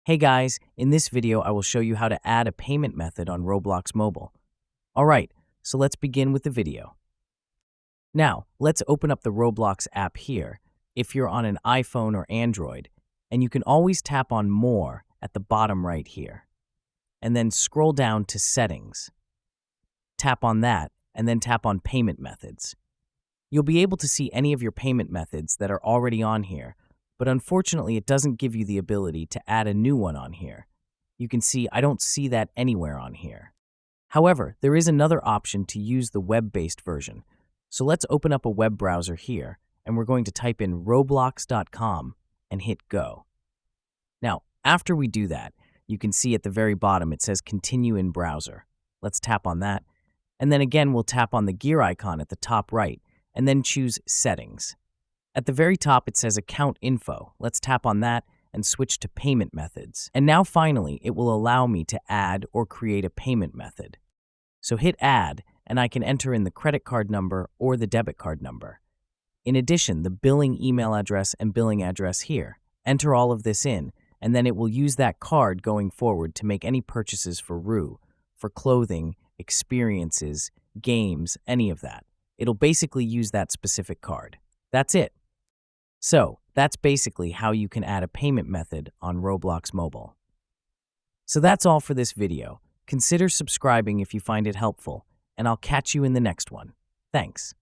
Hey guys, in this video I will show you how to add a payment method on Roblox Mobile. Alright, so let's begin with the video. Now, let's open up the Roblox app here if you're on an iPhone or Android, and you can always tap on More at the bottom right here. And then scroll down to Settings. Tap on that, and then tap on Payment Methods. You'll be able to see any of your payment methods that are already on here, but unfortunately it doesn't give you the ability to add a new one on here. You can see I don't see that anywhere on here. However, there is another option to use the web-based version. So let's open up a web browser here, and we're going to type in roblox.com and hit go. Now, after we do that, you can see at the very bottom it says continue in browser. Let's tap on that, and then again we'll tap on the gear icon at the top right, and then choose Settings. At the very top, it says Account Info. Let's tap on that and switch to Payment Methods. And now finally, it will allow me to add or create a payment method. So hit Add, and I can enter in the credit card number or the debit card number. In addition, the billing email address and billing address here. Enter all of this in, and then it will use that card going forward to make any purchases for Rue, for clothing, experiences, games, any of that. It'll basically use that specific card. That's it. So, that's basically how you can add a payment method on Roblox Mobile. So that's all for this video. Consider subscribing if you find it helpful, and I'll catch you in the next one. Thanks.